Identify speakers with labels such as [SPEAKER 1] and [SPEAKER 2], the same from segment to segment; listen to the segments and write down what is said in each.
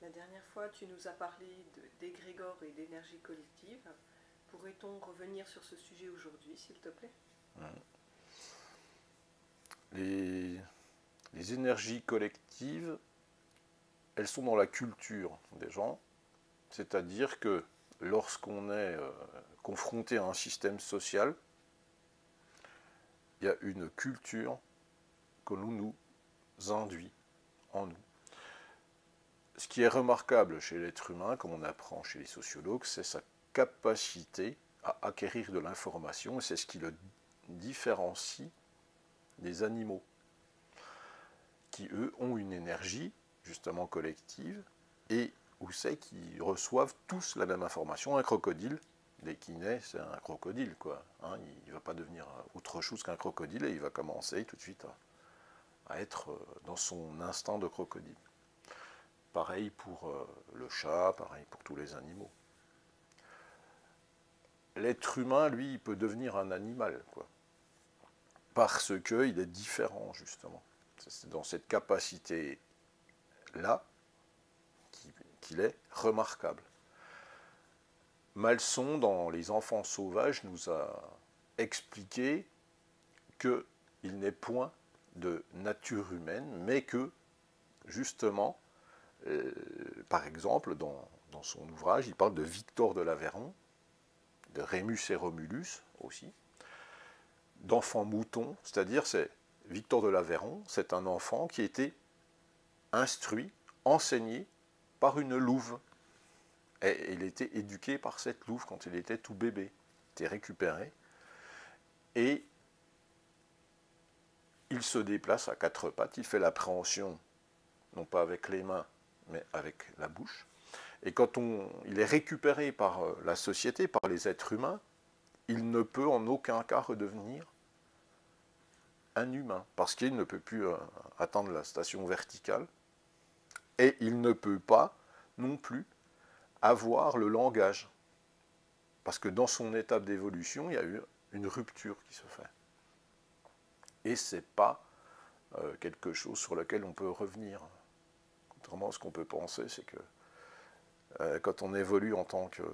[SPEAKER 1] La dernière fois, tu nous as parlé d'égrégore et d'énergie collective. Pourrait-on revenir sur ce sujet aujourd'hui, s'il te plaît?
[SPEAKER 2] Les, les énergies collectives, elles sont dans la culture des gens, c'est-à-dire que lorsqu'on est confronté à un système social, il y a une culture que l'on nous induit en nous. Ce qui est remarquable chez l'être humain, comme on apprend chez les sociologues, c'est sa capacité à acquérir de l'information, et c'est ce qui le différencie des animaux, qui eux ont une énergie justement collective, et où c'est qu'ils reçoivent tous la même information. Un crocodile, dès qu'il naît, c'est un crocodile, quoi. Hein, il ne va pas devenir autre chose qu'un crocodile, et il va commencer tout de suite à être dans son instinct de crocodile. Pareil pour le chat, pareil pour tous les animaux. L'être humain, lui, il peut devenir un animal, quoi. Parce qu'il est différent, justement. C'est dans cette capacité-là qu'il est remarquable. Malson, dans Les Enfants sauvages, nous a expliqué qu'il n'est point de nature humaine, mais que, justement, par exemple, dans son ouvrage, il parle de Victor de l'Aveyron, de Rémus et Romulus aussi, d'enfants moutons, c'est-à-dire c'est Victor de l'Aveyron, c'est un enfant qui a été instruit, enseigné par une louve. Et il était éduqué par cette louve quand il était tout bébé. Il était récupéré. Et il se déplace à quatre pattes, il fait l'appréhension, non pas avec les mains, mais avec la bouche. Et quand il est récupéré par la société, par les êtres humains, il ne peut en aucun cas redevenir un humain, parce qu'il ne peut plus atteindre la station verticale, et il ne peut pas non plus avoir le langage, parce que dans son étape d'évolution, il y a eu une rupture qui se fait. Et ce n'est pas quelque chose sur lequel on peut revenir. Contrairement à ce qu'on peut penser, c'est que quand on évolue en tant que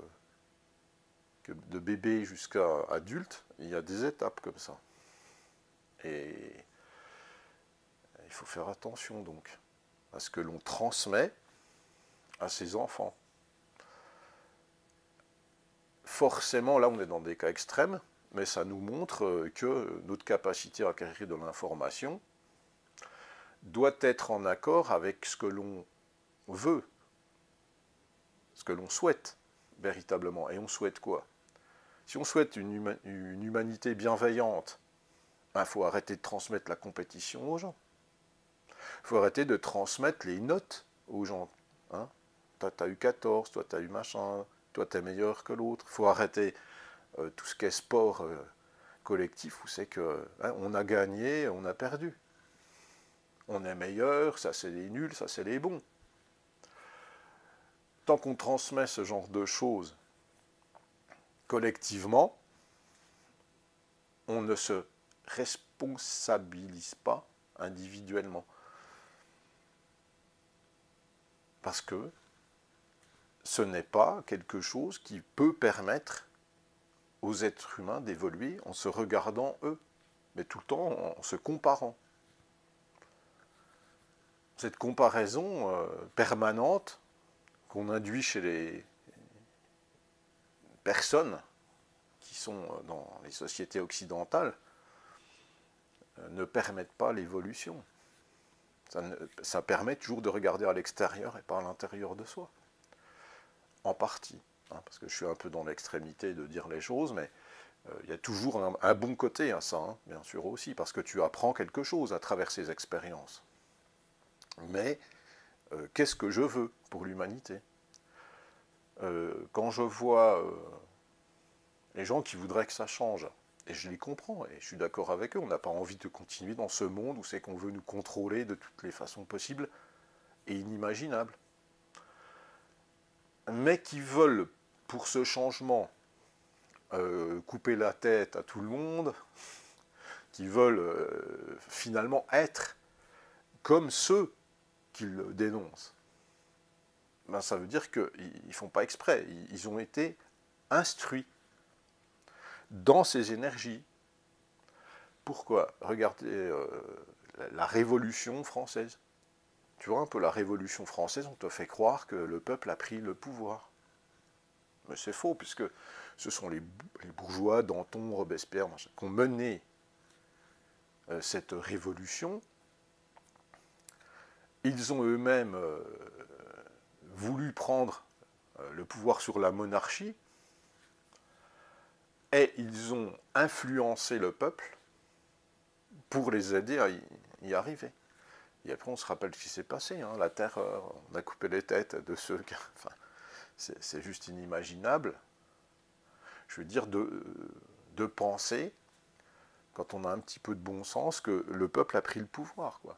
[SPEAKER 2] de bébé jusqu'à adulte, il y a des étapes comme ça. Et il faut faire attention donc à ce que l'on transmet à ses enfants. Forcément, là on est dans des cas extrêmes, mais ça nous montre que notre capacité à acquérir de l'information doit être en accord avec ce que l'on veut, ce que l'on souhaite véritablement. Et on souhaite quoi? Si on souhaite une humanité bienveillante, il faut arrêter de transmettre la compétition aux gens. Il faut arrêter de transmettre les notes aux gens. Hein, toi, tu as eu 14, toi, tu as eu machin, toi, tu es meilleur que l'autre. Il faut arrêter tout ce qui est sport collectif où c'est que on a gagné, on a perdu. On est meilleur, ça c'est les nuls, ça c'est les bons. Tant qu'on transmet ce genre de choses collectivement, on ne se responsabilise pas individuellement. Parce que ce n'est pas quelque chose qui peut permettre aux êtres humains d'évoluer en se regardant eux, mais tout le temps en se comparant. Cette comparaison permanente qu'on induit chez les personnes qui sont dans les sociétés occidentales ne permettent pas l'évolution. Ça permet toujours de regarder à l'extérieur et pas à l'intérieur de soi. En partie. Hein, parce que je suis un peu dans l'extrémité de dire les choses, mais il y a toujours un bon côté à ça, hein, bien sûr aussi, parce que tu apprends quelque chose à travers ces expériences. Mais qu'est-ce que je veux pour l'humanité? Quand je vois les gens qui voudraient que ça change, et je les comprends, et je suis d'accord avec eux, on n'a pas envie de continuer dans ce monde où c'est qu'on veut nous contrôler de toutes les façons possibles et inimaginables. Mais qui veulent, pour ce changement, couper la tête à tout le monde, qui veulent finalement être comme ceux qui le dénoncent. ben, ça veut dire qu'ils ne font pas exprès. Ils ont été instruits dans ces énergies. Pourquoi? Regardez la Révolution française. Tu vois un peu la Révolution française, on te fait croire que le peuple a pris le pouvoir. Mais c'est faux, puisque ce sont les bourgeois, Danton, Robespierre, qui ont mené cette révolution. Ils ont eux-mêmes voulu prendre le pouvoir sur la monarchie, et ils ont influencé le peuple pour les aider à y arriver. Et après, on se rappelle ce qui s'est passé, hein, la terreur, on a coupé les têtes de ceux qui... Enfin, c'est juste inimaginable, je veux dire, de penser, quand on a un petit peu de bon sens, que le peuple a pris le pouvoir, quoi.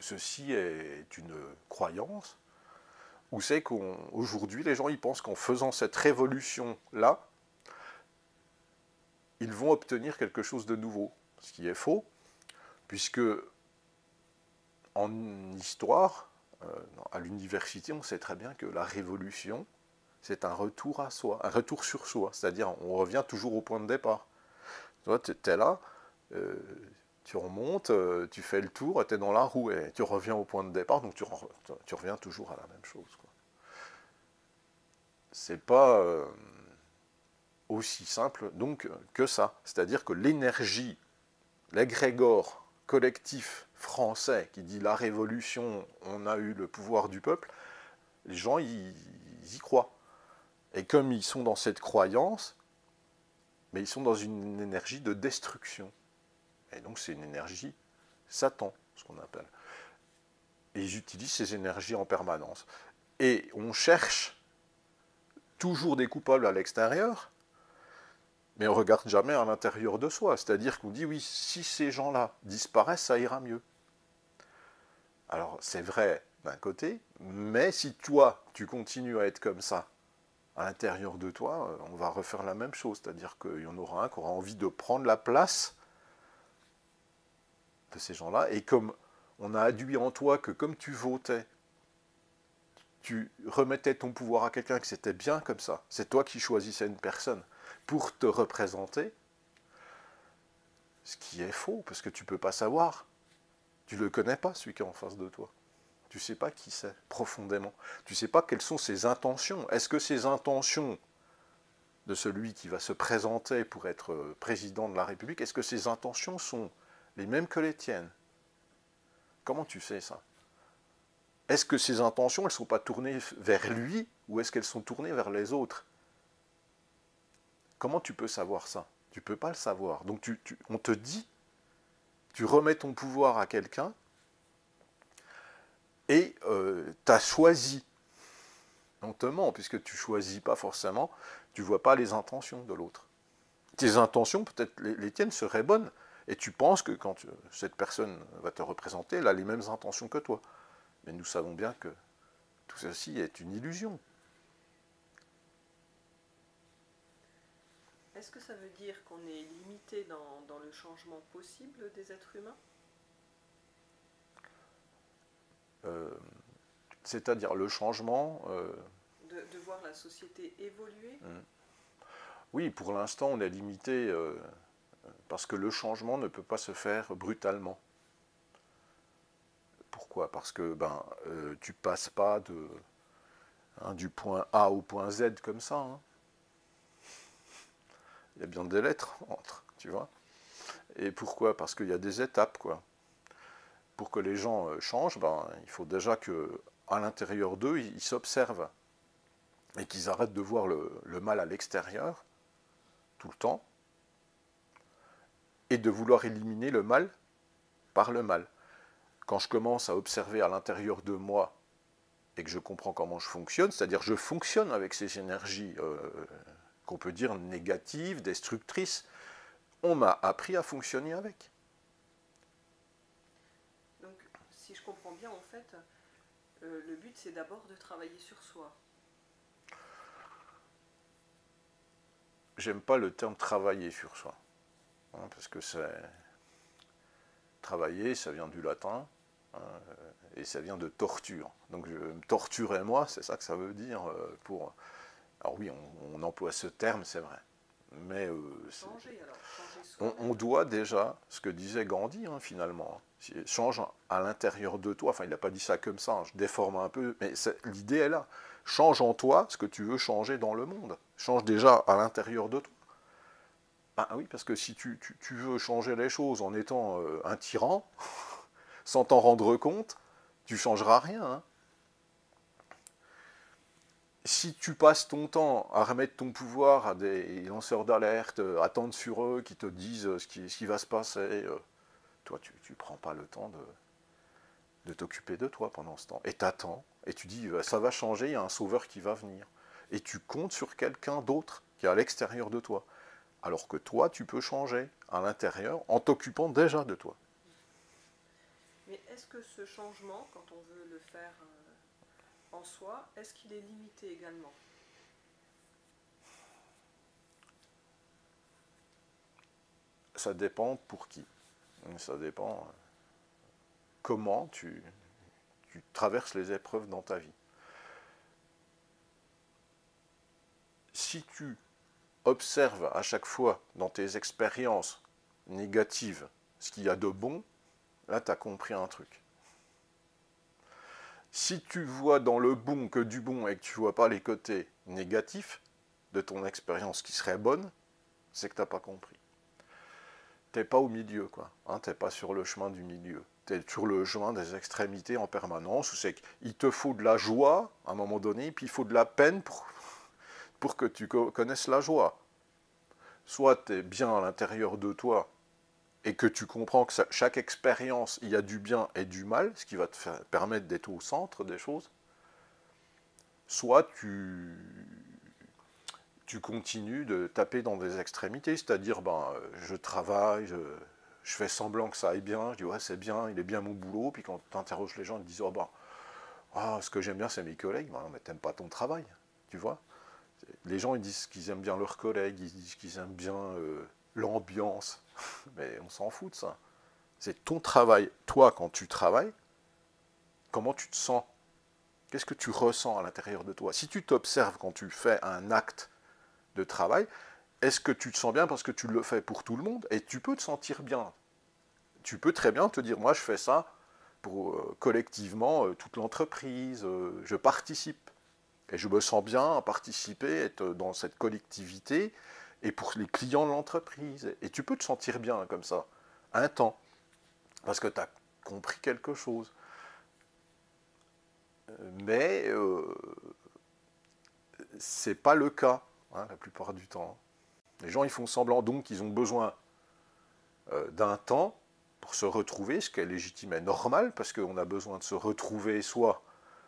[SPEAKER 2] Ceci est une croyance, où c'est qu'aujourd'hui, les gens ils pensent qu'en faisant cette révolution-là, ils vont obtenir quelque chose de nouveau, ce qui est faux, puisque en histoire, à l'université, on sait très bien que la révolution, c'est un retour à soi, un retour sur soi, c'est-à-dire on revient toujours au point de départ. Toi, tu es là, tu remontes, tu fais le tour, tu es dans la roue, et tu reviens au point de départ, donc tu reviens toujours à la même chose, quoi. C'est pas aussi simple donc que ça, c'est-à-dire que l'énergie, l'égrégore collectif français qui dit la révolution, on a eu le pouvoir du peuple, les gens ils y croient. Et comme ils sont dans cette croyance, mais ils sont dans une énergie de destruction. Et donc c'est une énergie Satan, ce qu'on appelle. Et ils utilisent ces énergies en permanence. Et on cherche toujours des coupables à l'extérieur, mais on ne regarde jamais à l'intérieur de soi. C'est-à-dire qu'on dit, oui, si ces gens-là disparaissent, ça ira mieux. Alors c'est vrai d'un côté, mais si toi, tu continues à être comme ça, à l'intérieur de toi, on va refaire la même chose. C'est-à-dire qu'il y en aura un qui aura envie de prendre la place de ces gens-là. Et comme on a adduit en toi que comme tu votais, tu remettais ton pouvoir à quelqu'un, que c'était bien comme ça, c'est toi qui choisissais une personne pour te représenter, ce qui est faux, parce que tu ne peux pas savoir. Tu ne le connais pas, celui qui est en face de toi. Tu ne sais pas qui c'est, profondément. Tu ne sais pas quelles sont ses intentions. Est-ce que ses intentions de celui qui va se présenter pour être président de la République, est-ce que ses intentions sont les mêmes que les tiennes? Comment tu sais ça? Est-ce que ses intentions, elles ne sont pas tournées vers lui, ou est-ce qu'elles sont tournées vers les autres? Comment tu peux savoir ça? Tu ne peux pas le savoir. Donc on te dit, tu remets ton pouvoir à quelqu'un, et tu as choisi. On te ment, puisque tu ne choisis pas forcément, tu ne vois pas les intentions de l'autre. Tes intentions, peut-être les tiennes, seraient bonnes, et tu penses que quand cette personne va te représenter, elle a les mêmes intentions que toi. Mais nous savons bien que tout ceci est une illusion.
[SPEAKER 1] Est-ce que ça veut dire qu'on est limité dans le changement possible des êtres humains?
[SPEAKER 2] C'est-à-dire le changement...
[SPEAKER 1] de voir la société évoluer?
[SPEAKER 2] Oui, pour l'instant, on est limité parce que le changement ne peut pas se faire brutalement. Pourquoi? Parce que tu passes pas du point A au point Z comme ça. Hein. Il y a bien des lettres entre, tu vois. Et pourquoi? Parce qu'il y a des étapes, quoi. Pour que les gens changent, il faut déjà qu'à l'intérieur d'eux, ils s'observent. Et qu'ils arrêtent de voir le mal à l'extérieur, tout le temps, et de vouloir éliminer le mal par le mal. Quand je commence à observer à l'intérieur de moi et que je comprends comment je fonctionne, c'est-à-dire je fonctionne avec ces énergies qu'on peut dire négatives, destructrices, on m'a appris à fonctionner avec.
[SPEAKER 1] Donc, si je comprends bien, en fait, le but c'est d'abord de travailler sur soi.
[SPEAKER 2] J'aime pas le terme travailler sur soi, hein, parce que c'est... Travailler, ça vient du latin, hein, et ça vient de torture. Donc je me torturer moi, c'est ça que ça veut dire pour... Alors oui, on emploie ce terme, c'est vrai. Mais
[SPEAKER 1] changer alors, changer soi-même.
[SPEAKER 2] on doit déjà, ce que disait Gandhi hein, finalement, change à l'intérieur de toi, enfin il n'a pas dit ça comme ça, hein, je déforme un peu, mais l'idée est là. Change en toi ce que tu veux changer dans le monde. Change déjà à l'intérieur de toi. Ah oui, parce que si tu veux changer les choses en étant un tyran, sans t'en rendre compte, tu ne changeras rien. Hein. Si tu passes ton temps à remettre ton pouvoir à des lanceurs d'alerte, attendre sur eux, qui te disent ce qui va se passer, toi, tu ne prends pas le temps de t'occuper de toi pendant ce temps. Et t'attends, et tu dis, ça va changer, il y a un sauveur qui va venir. Et tu comptes sur quelqu'un d'autre qui est à l'extérieur de toi. Alors que toi, tu peux changer à l'intérieur en t'occupant déjà de toi.
[SPEAKER 1] Mais est-ce que ce changement, quand on veut le faire en soi, est-ce qu'il est limité également?
[SPEAKER 2] Ça dépend pour qui. Ça dépend comment tu traverses les épreuves dans ta vie. Si tu observes à chaque fois dans tes expériences négatives ce qu'il y a de bon, là tu as compris un truc. Si tu vois dans le bon que du bon et que tu ne vois pas les côtés négatifs de ton expérience qui serait bonne, c'est que tu n'as pas compris. Tu n'es pas au milieu, quoi. Hein, tu n'es pas sur le chemin du milieu. Tu es sur le chemin des extrémités en permanence, où c'est qu'il te faut de la joie à un moment donné, puis il faut de la peine pour que tu connaisses la joie. Soit tu es bien à l'intérieur de toi, et que tu comprends que chaque expérience, il y a du bien et du mal, ce qui va te permettre d'être au centre des choses, soit tu continues de taper dans des extrémités, c'est-à-dire je travaille, je fais semblant que ça aille bien, je dis ouais c'est bien, il est bien mon boulot, puis quand tu interroges les gens, ils te disent ce que j'aime bien c'est mes collègues, mais t'aimes pas ton travail, tu vois. Les gens ils disent qu'ils aiment bien leurs collègues, ils disent qu'ils aiment bien l'ambiance, mais on s'en fout de ça. C'est ton travail. Toi, quand tu travailles, comment tu te sens? Qu'est-ce que tu ressens à l'intérieur de toi? Si tu t'observes quand tu fais un acte de travail, est-ce que tu te sens bien parce que tu le fais pour tout le monde? Et tu peux te sentir bien. Tu peux très bien te dire, moi je fais ça pour collectivement toute l'entreprise, je participe. Et je me sens bien à participer, être dans cette collectivité, et pour les clients de l'entreprise. Et tu peux te sentir bien comme ça, un temps. Parce que tu as compris quelque chose. Mais c'est pas le cas, hein, la plupart du temps. Les gens, ils font semblant, donc ils ont besoin d'un temps pour se retrouver, ce qui est légitime et normal, parce qu'on a besoin de se retrouver soi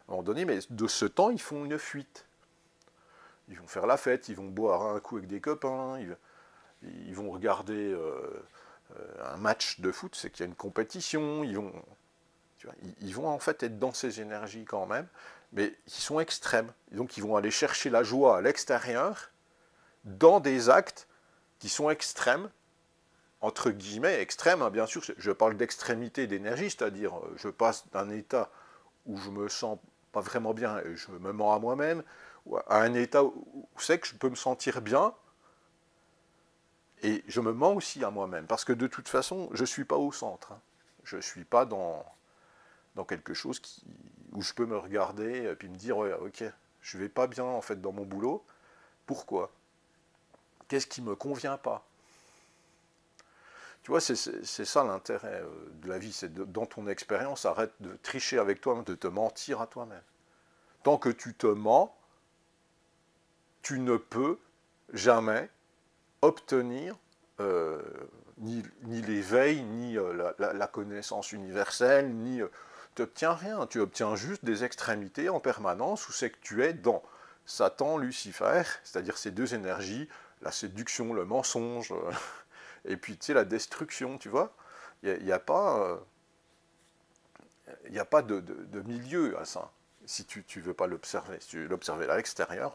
[SPEAKER 2] à un moment donné, mais de ce temps, ils font une fuite. Ils vont faire la fête, ils vont boire un coup avec des copains, ils vont regarder un match de foot, c'est qu'il y a une compétition, ils vont en fait être dans ces énergies quand même, mais qui sont extrêmes. Donc ils vont aller chercher la joie à l'extérieur, dans des actes qui sont extrêmes, entre guillemets extrêmes, hein, bien sûr, je parle d'extrémité d'énergie, c'est-à-dire je passe d'un état où je me sens pas vraiment bien et je me mens à moi-même, à un état où c'est que je peux me sentir bien, et je me mens aussi à moi-même, parce que de toute façon, je ne suis pas au centre. Hein. Je ne suis pas dans quelque chose où je peux me regarder et puis me dire, ouais, ok, je ne vais pas bien en fait dans mon boulot. Pourquoi? Qu'est-ce qui ne me convient pas? Tu vois, c'est ça l'intérêt de la vie, c'est dans ton expérience, arrête de tricher avec toi-même, de te mentir à toi-même. Tant que tu te mens, tu ne peux jamais obtenir ni l'éveil, ni la connaissance universelle, ni... tu n'obtiens rien, tu obtiens juste des extrémités en permanence où c'est que tu es dans Satan, Lucifer, c'est-à-dire ces deux énergies, la séduction, le mensonge, et puis tu sais, la destruction, tu vois. Il n'y a pas, de milieu à ça, si tu ne veux pas l'observer. Si tu veux l'observer à l'extérieur,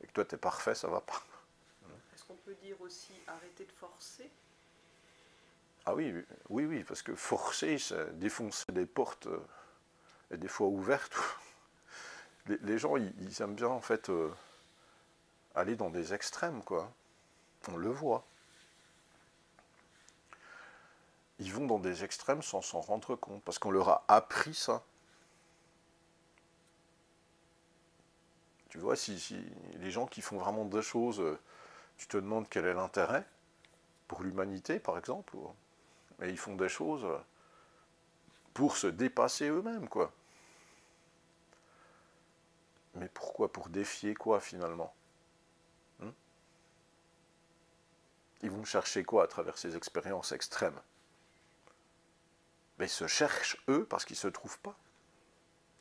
[SPEAKER 2] et que toi tu es parfait, ça va pas.
[SPEAKER 1] Est-ce qu'on peut dire aussi arrêter de forcer?
[SPEAKER 2] Ah oui, oui, oui, parce que forcer, c'est défoncer des portes, et des fois ouvertes. Les gens, ils aiment bien, en fait, aller dans des extrêmes, quoi. On le voit. Ils vont dans des extrêmes sans s'en rendre compte, parce qu'on leur a appris ça. Tu vois, si les gens qui font vraiment des choses, tu te demandes quel est l'intérêt, pour l'humanité, par exemple, mais ils font des choses pour se dépasser eux-mêmes, quoi. Mais pourquoi? Pour défier quoi, finalement? Ils vont chercher quoi à travers ces expériences extrêmes? Mais ils se cherchent, eux, parce qu'ils ne se trouvent pas.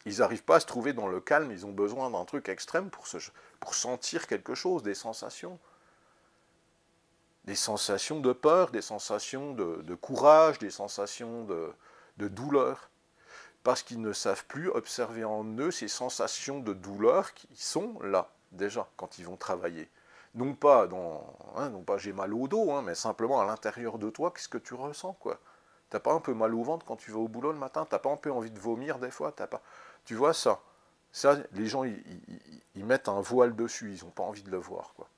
[SPEAKER 2] Ils n'arrivent pas à se trouver dans le calme, ils ont besoin d'un truc extrême pour sentir quelque chose, des sensations. Des sensations de peur, des sensations de courage, des sensations de douleur. Parce qu'ils ne savent plus observer en eux ces sensations de douleur qui sont là, déjà, quand ils vont travailler. Non pas, non pas j'ai mal au dos, mais simplement à l'intérieur de toi, qu'est-ce que tu ressens, quoi. T'as pas un peu mal au ventre quand tu vas au boulot le matin? T'as pas un peu envie de vomir des fois? T'as pas... Tu vois ça? Ça, les gens, ils mettent un voile dessus, ils n'ont pas envie de le voir, quoi.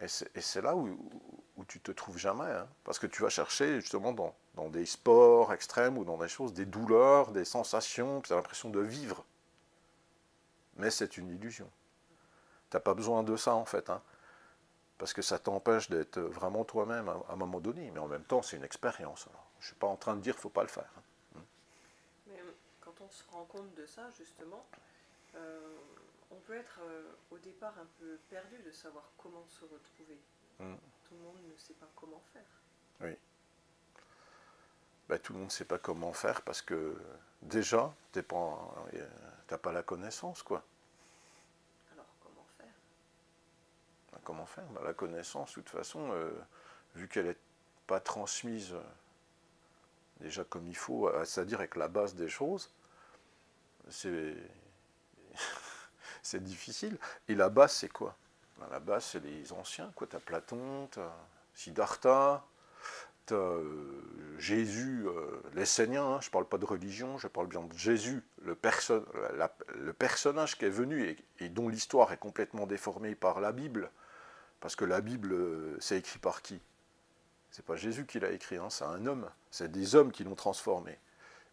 [SPEAKER 2] Et c'est là où tu te trouves jamais, hein, parce que tu vas chercher justement dans des sports extrêmes ou dans des choses, des douleurs, des sensations, tu as l'impression de vivre. Mais c'est une illusion. Tu n'as pas besoin de ça en fait, hein, parce que ça t'empêche d'être vraiment toi-même à un moment donné, mais en même temps c'est une expérience. Alors, je ne suis pas en train de dire qu'il ne faut pas le faire. Hein.
[SPEAKER 1] Mais quand on se rend compte de ça, justement, on peut être au départ un peu perdu de savoir comment se retrouver. Tout le monde ne sait pas comment faire.
[SPEAKER 2] Oui. Ben, tout le monde ne sait pas comment faire parce que déjà, tu n'as pas la connaissance, quoi.
[SPEAKER 1] Alors comment faire?
[SPEAKER 2] Ben, comment faire? Ben, la connaissance, de toute façon, vu qu'elle n'est pas transmise déjà comme il faut, c'est-à-dire avec la base des choses, c'est c'est difficile. Et la base, c'est quoi? Ben, la base, c'est les anciens, quoi. Tu as Platon, tu as Siddhartha, tu as Jésus, l'Essénien, hein. Je ne parle pas de religion, je parle bien de Jésus, le personnage qui est venu et dont l'histoire est complètement déformée par la Bible, parce que la Bible, c'est écrit par qui? C'est pas Jésus qui l'a écrit, hein, c'est un homme, c'est des hommes qui l'ont transformé.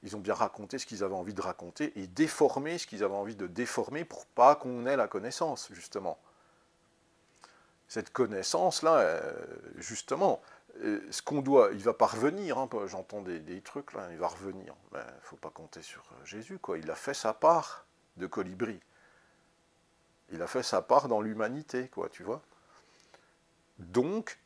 [SPEAKER 2] Ils ont bien raconté ce qu'ils avaient envie de raconter et déformé ce qu'ils avaient envie de déformer pour pas qu'on ait la connaissance, justement. Cette connaissance-là, justement, ce qu'on doit, il va pas revenir, hein, j'entends des trucs là, il va revenir. Il ne faut pas compter sur Jésus, quoi. Il a fait sa part de colibri. Il a fait sa part dans l'humanité, quoi, tu vois. Donc,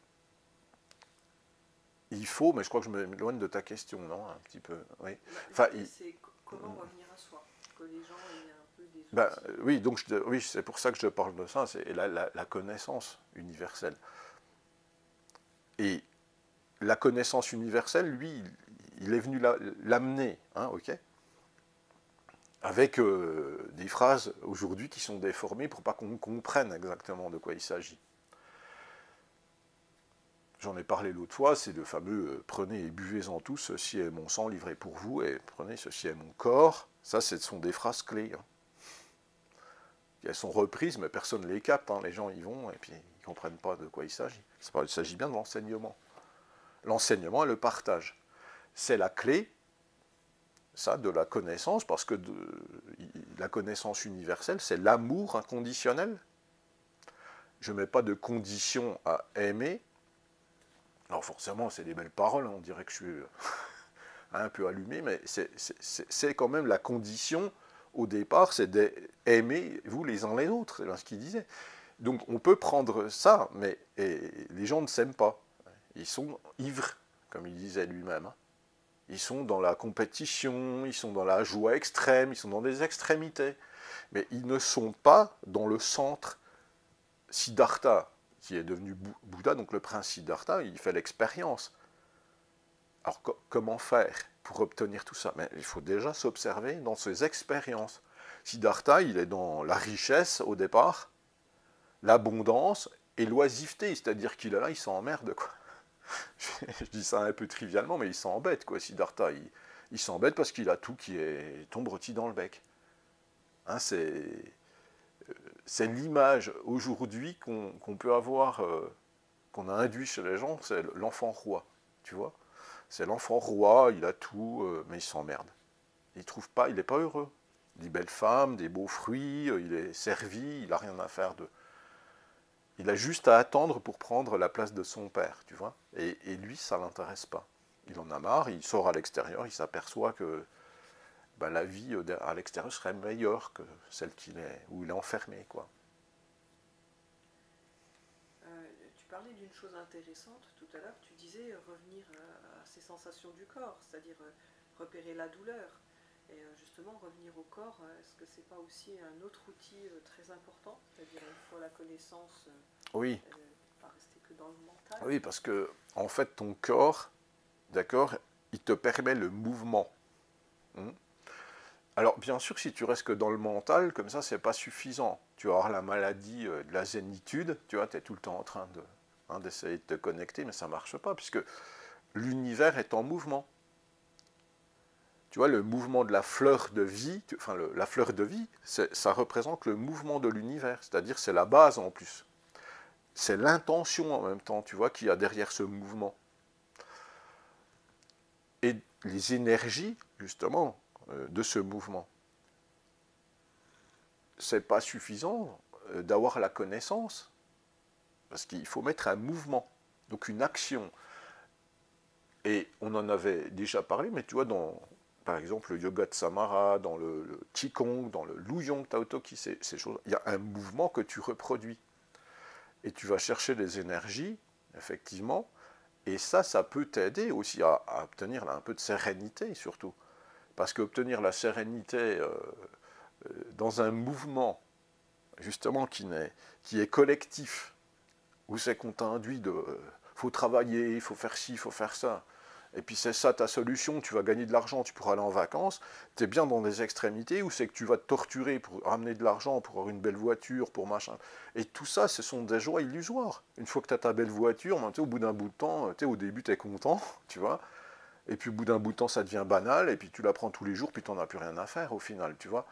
[SPEAKER 2] il faut, mais je crois que je m'éloigne de ta question, non, un petit peu. Oui.
[SPEAKER 1] Enfin, c'est comment revenir à soi, que les gens aient un peu des outils.
[SPEAKER 2] Ben, oui, donc oui, c'est pour ça que je parle de ça, c'est la connaissance universelle. Et la connaissance universelle, lui, il est venu l'amener, hein, ok, avec des phrases aujourd'hui qui sont déformées pour pas qu'on comprenne exactement de quoi il s'agit. J'en ai parlé l'autre fois, c'est le fameux prenez et buvez-en tous, ceci est mon sang livré pour vous, et prenez, ceci est mon corps. Ça, ce sont des phrases clés. Hein. Elles sont reprises, mais personne ne les capte. Hein. Les gens y vont et puis ils ne comprennent pas de quoi il s'agit. Il s'agit bien de l'enseignement. L'enseignement et le partage. C'est la clé, ça, de la connaissance, parce que la connaissance universelle, c'est l'amour inconditionnel. Je ne mets pas de condition à aimer. Alors forcément, c'est des belles paroles, hein. On dirait que je suis un peu allumé, mais c'est quand même la condition, au départ, c'est d'aimer vous les uns les autres, c'est bien ce qu'il disait. Donc on peut prendre ça, mais les gens ne s'aiment pas. Ils sont ivres, comme il disait lui-même. Ils sont dans la compétition, ils sont dans la joie extrême, ils sont dans des extrémités. Mais ils ne sont pas dans le centre. Siddhartha, qui est devenu Bouddha, donc le prince Siddhartha, il fait l'expérience. Alors comment faire pour obtenir tout ça? Mais il faut déjà s'observer dans ses expériences. Siddhartha, il est dans la richesse au départ, l'abondance et l'oisiveté, c'est-à-dire qu'il est là, il s'emmerde, quoi. Je dis ça un peu trivialement, mais il s'embête, quoi. Siddhartha, il s'embête parce qu'il a tout qui tombe rôti dans le bec. Hein, c'est l'image aujourd'hui qu'on peut avoir, qu'on a induit chez les gens, c'est l'enfant roi, tu vois. C'est l'enfant roi, il a tout, mais il s'emmerde. Il trouve pas, il n'est pas heureux. Des belles femmes, des beaux fruits, il est servi, il n'a rien à faire de... Il a juste à attendre pour prendre la place de son père, tu vois. Et lui, ça ne l'intéresse pas. Il en a marre, il sort à l'extérieur, il s'aperçoit que ben, la vie à l'extérieur serait meilleure que celle où il est enfermé, quoi.
[SPEAKER 1] Tu parlais d'une chose intéressante tout à l'heure, tu disais revenir à ces sensations du corps, c'est-à-dire repérer la douleur. Et justement, revenir au corps, est-ce que c'est pas aussi un autre outil très important, c'est-à-dire une fois la connaissance,
[SPEAKER 2] oui.
[SPEAKER 1] Pas rester que dans le mental.
[SPEAKER 2] Oui, parce que en fait, ton corps, d'accord, il te permet le mouvement. Alors, bien sûr, si tu restes que dans le mental, comme ça, c'est pas suffisant. Tu vas avoir la maladie de la zénitude, tu vois, tu es tout le temps en train d'essayer de te connecter, mais ça marche pas, puisque l'univers est en mouvement. Tu vois, le mouvement de la fleur de vie, enfin, la fleur de vie, ça représente le mouvement de l'univers, c'est-à-dire c'est la base en plus. C'est l'intention en même temps, tu vois, qu'il y a derrière ce mouvement. Et les énergies, justement, de ce mouvement. C'est pas suffisant d'avoir la connaissance, parce qu'il faut mettre un mouvement, donc une action. Et on en avait déjà parlé, mais tu vois, par exemple, le yoga de Samara, dans le Qigong, dans le Luyong Tao Toki, ces choses, il y a un mouvement que tu reproduis. Et tu vas chercher des énergies, effectivement, et ça peut t'aider aussi à obtenir là, un peu de sérénité, surtout. Parce qu'obtenir la sérénité dans un mouvement, justement, qui est collectif, où c'est qu'on t'induit de faut travailler, il faut faire ci, il faut faire ça, et puis c'est ça ta solution, tu vas gagner de l'argent, tu pourras aller en vacances, tu es bien dans des extrémités où c'est que tu vas te torturer pour ramener de l'argent, pour avoir une belle voiture, pour machin. Et tout ça, ce sont des joies illusoires. Une fois que tu as ta belle voiture, au bout d'un bout de temps, au début tu es content, tu vois, et puis au bout d'un bout de temps ça devient banal, et puis tu la prends tous les jours, puis tu n'en as plus rien à faire au final, tu vois.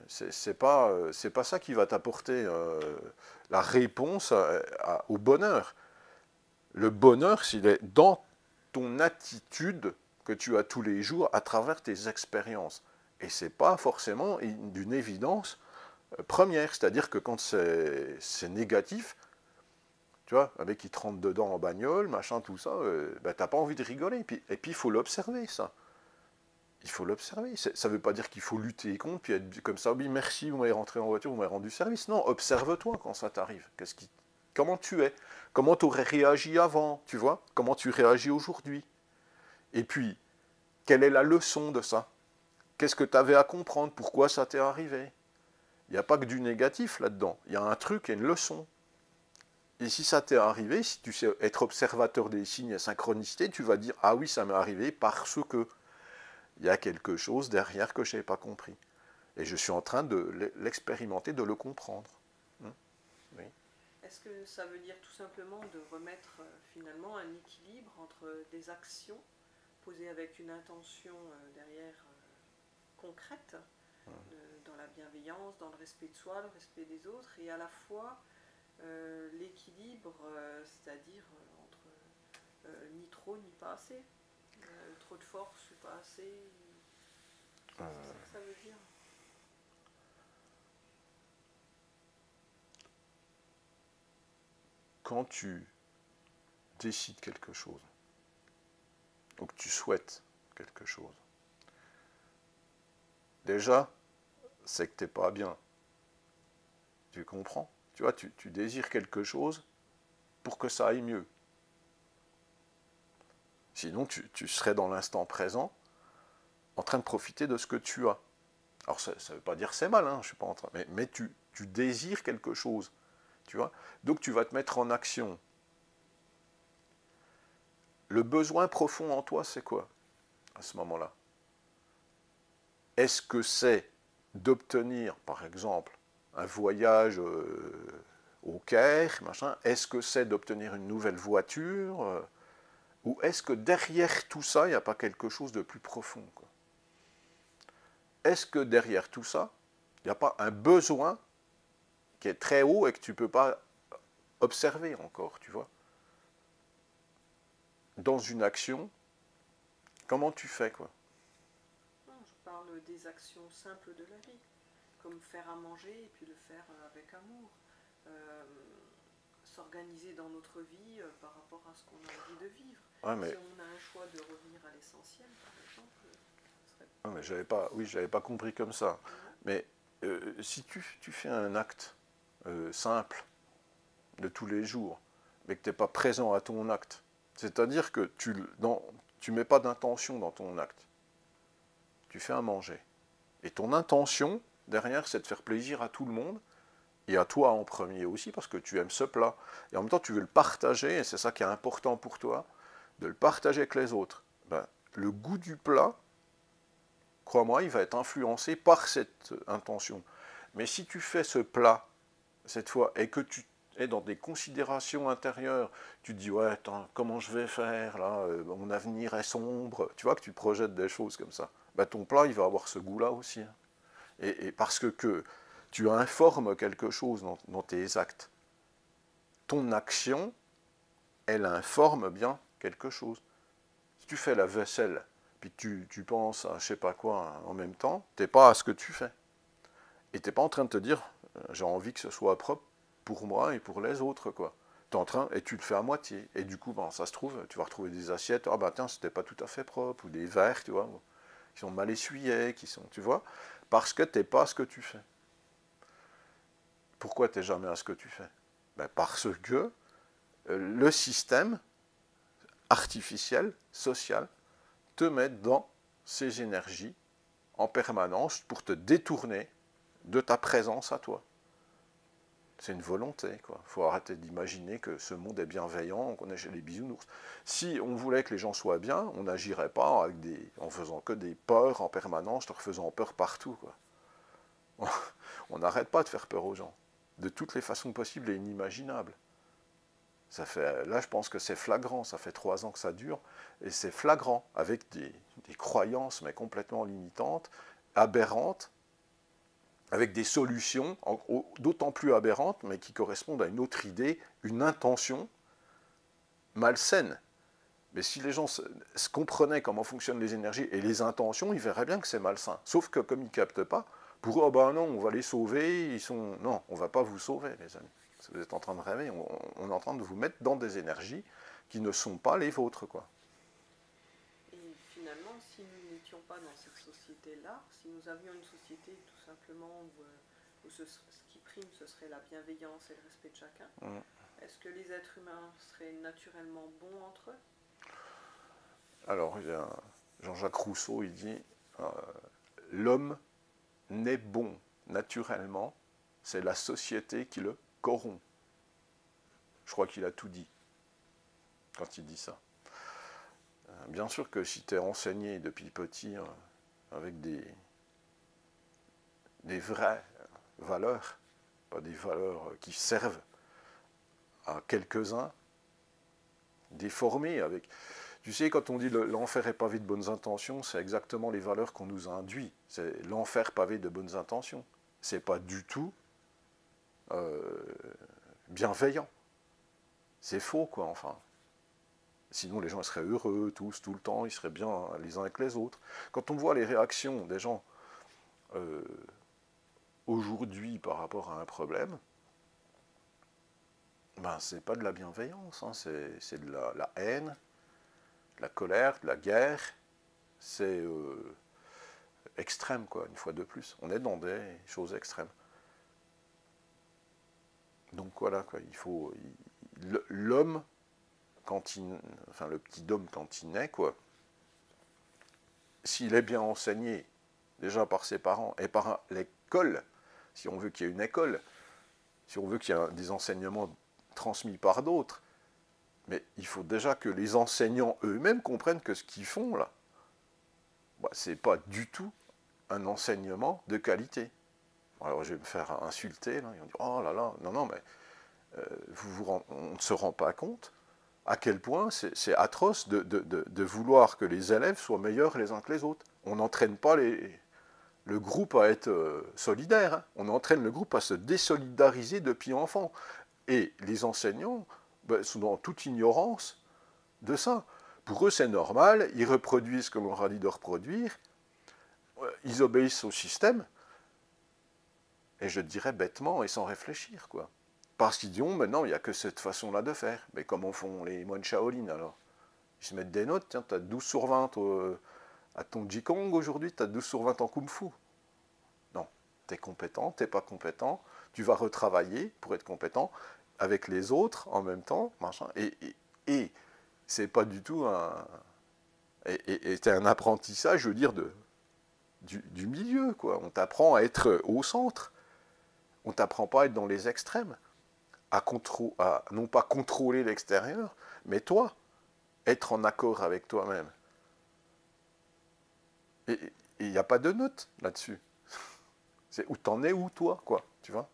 [SPEAKER 2] C'est pas ça qui va t'apporter la réponse au bonheur. Le bonheur, s'il est dans ton attitude que tu as tous les jours à travers tes expériences. Et ce n'est pas forcément d'une évidence première. C'est-à-dire que quand c'est négatif, tu vois, un mec qui te rentre dedans en bagnole, machin, tout ça, ben, t'as pas envie de rigoler. Et puis il faut l'observer, ça. Il faut l'observer. Ça ne veut pas dire qu'il faut lutter contre, puis être comme ça, oui, merci, vous m'avez rentré en voiture, vous m'avez rendu service. Non, observe-toi quand ça t'arrive. Comment tu es? Comment tu aurais réagi avant, tu vois? Comment tu réagis aujourd'hui? Et puis, quelle est la leçon de ça? Qu'est-ce que tu avais à comprendre? Pourquoi ça t'est arrivé? Il n'y a pas que du négatif là-dedans. Il y a un truc et une leçon. Et si ça t'est arrivé, si tu sais être observateur des signes et synchronicité, tu vas dire, ah oui, ça m'est arrivé parce que il y a quelque chose derrière que je n'ai pas compris. Et je suis en train de l'expérimenter, de le comprendre.
[SPEAKER 1] Oui. Est-ce que ça veut dire tout simplement de remettre finalement un équilibre entre des actions posées avec une intention derrière concrète, dans la bienveillance, dans le respect de soi, le respect des autres, et à la fois l'équilibre, c'est-à-dire entre ni trop ni pas assez, trop de force ou pas assez. C'est ça que ça veut dire.
[SPEAKER 2] Quand tu décides quelque chose, ou que tu souhaites quelque chose, déjà, c'est que tu n'es pas bien. Tu comprends? Tu vois, tu désires quelque chose pour que ça aille mieux. Sinon, tu serais dans l'instant présent, en train de profiter de ce que tu as. Alors, ça ne veut pas dire que c'est mal, hein, je suis pas en train, mais tu désires quelque chose. Tu vois? Donc, tu vas te mettre en action. Le besoin profond en toi, c'est quoi, à ce moment-là? Est-ce que c'est d'obtenir, par exemple, un voyage au Caire, machin. Est-ce que c'est d'obtenir une nouvelle voiture ou est-ce que derrière tout ça, il n'y a pas quelque chose de plus profond, quoi? Est-ce que derrière tout ça, il n'y a pas un besoin qui est très haut et que tu ne peux pas observer encore, tu vois? Dans une action, comment tu fais, quoi?
[SPEAKER 1] Non, je parle des actions simples de la vie, comme faire à manger et puis le faire avec amour. S'organiser dans notre vie par rapport à ce qu'on a envie de vivre.
[SPEAKER 2] Ouais, mais...
[SPEAKER 1] Si on a un choix de revenir à l'essentiel, par exemple, ce serait...
[SPEAKER 2] Ouais, mais j'avais pas compris comme ça. Mais si tu fais un acte simple de tous les jours, mais que tu n'es pas présent à ton acte, c'est-à-dire que tu mets pas d'intention dans ton acte. Tu fais à manger. Et ton intention, derrière, c'est de faire plaisir à tout le monde, et à toi en premier aussi, parce que tu aimes ce plat. Et en même temps, tu veux le partager, et c'est ça qui est important pour toi, de le partager avec les autres. Ben, le goût du plat, crois-moi, il va être influencé par cette intention. Mais si tu fais ce plat, cette fois, et que tu es dans des considérations intérieures, tu te dis, ouais, attends, comment je vais faire, là, mon avenir est sombre, tu vois, que tu projettes des choses comme ça, ben, ton plat, il va avoir ce goût-là aussi. Hein. Et parce que tu informes quelque chose dans tes actes. Ton action, elle informe bien quelque chose. Si tu fais la vaisselle, puis tu penses à je sais pas quoi en même temps, tu n'es pas à ce que tu fais. Et tu n'es pas en train de te dire, j'ai envie que ce soit propre pour moi et pour les autres, quoi. Tu es en train, et tu le fais à moitié. Et du coup, ben, ça se trouve, tu vas retrouver des assiettes, ah ben tiens, c'était pas tout à fait propre, ou des verres, tu vois, qui sont mal essuyés, qui sont, tu vois, parce que tu n'es pas à ce que tu fais. Pourquoi tu n'es jamais à ce que tu fais? Ben parce que le système artificiel, social, te met dans ces énergies en permanence pour te détourner de ta présence à toi. C'est une volonté, quoi. Il faut arrêter d'imaginer que ce monde est bienveillant, qu'on est chez les bisounours. Si on voulait que les gens soient bien, on n'agirait pas en faisant que des peurs en permanence, leur faisant peur partout, quoi. On n'arrête pas de faire peur aux gens, de toutes les façons possibles et inimaginables. Là, je pense que c'est flagrant, ça fait 3 ans que ça dure, et c'est flagrant, avec des croyances, mais complètement limitantes, aberrantes, avec des solutions d'autant plus aberrantes, mais qui correspondent à une autre idée, une intention malsaine. Mais si les gens se comprenaient comment fonctionnent les énergies et les intentions, ils verraient bien que c'est malsain. Sauf que comme ils ne captent pas, pour eux, oh ben non, on va les sauver, non, on ne va pas vous sauver, les amis. Vous êtes en train de rêver, on est en train de vous mettre dans des énergies qui ne sont pas les vôtres, quoi.
[SPEAKER 1] Et finalement, si nous n'étions pas dans cette société-là, si nous avions une société tout simplement où ce qui prime, ce serait la bienveillance et le respect de chacun, est-ce que les êtres humains seraient naturellement bons entre eux?
[SPEAKER 2] Alors, Jean-Jacques Rousseau, il dit l'homme n'est bon naturellement, c'est la société qui le corrompt. Je crois qu'il a tout dit quand il dit ça. Bien sûr que si tu es enseigné depuis petit avec des vraies valeurs, pas des valeurs qui servent à quelques-uns, déformées avec... Tu sais, quand on dit l'enfer est pavé de bonnes intentions, c'est exactement les valeurs qu'on nous a induit. C'est l'enfer pavé de bonnes intentions. C'est pas du tout bienveillant. C'est faux, quoi, enfin. Sinon, les gens seraient heureux, tous, tout le temps, ils seraient bien les uns avec les autres. Quand on voit les réactions des gens aujourd'hui par rapport à un problème, ben, c'est pas de la bienveillance, hein, c'est de la haine, de la colère, de la guerre. C'est extrême, quoi, une fois de plus. On est dans des choses extrêmes. Donc voilà, quoi, il faut... L'homme, enfin le petit homme quand il naît, quoi, s'il est bien enseigné, déjà par ses parents et par l'école, si on veut qu'il y ait une école, si on veut qu'il y ait des enseignements transmis par d'autres, mais il faut déjà que les enseignants eux-mêmes comprennent que ce qu'ils font là, bah, c'est pas du tout un enseignement de qualité. Alors je vais me faire insulter, là, ils vont dire oh là là, non, non, mais on ne se rend pas compte à quel point c'est atroce de vouloir que les élèves soient meilleurs les uns que les autres. On n'entraîne pas le groupe à être solidaire, hein. On entraîne le groupe à se désolidariser depuis enfant. Et les enseignants sont dans toute ignorance de ça. Pour eux, c'est normal, ils reproduisent ce que l'on leur a dit de reproduire, ils obéissent au système, et je dirais bêtement et sans réfléchir, quoi. Parce qu'ils disent, maintenant, il n'y a que cette façon-là de faire. Mais comment font les moines Shaolin, alors? Ils se mettent des notes, tiens, tu as 12 sur 20 à ton Jikong aujourd'hui, tu as 12 sur 20 en Kung Fu. Non, tu es compétent, tu n'es pas compétent, tu vas retravailler pour être compétent avec les autres en même temps, machin, et c'est pas du tout un... Et c'est un apprentissage, je veux dire, du milieu, quoi. On t'apprend à être au centre, on t'apprend pas à être dans les extrêmes, à non pas contrôler l'extérieur, mais toi, être en accord avec toi-même. Et il n'y a pas de note là-dessus. C'est où t'en es où, toi, quoi, tu vois.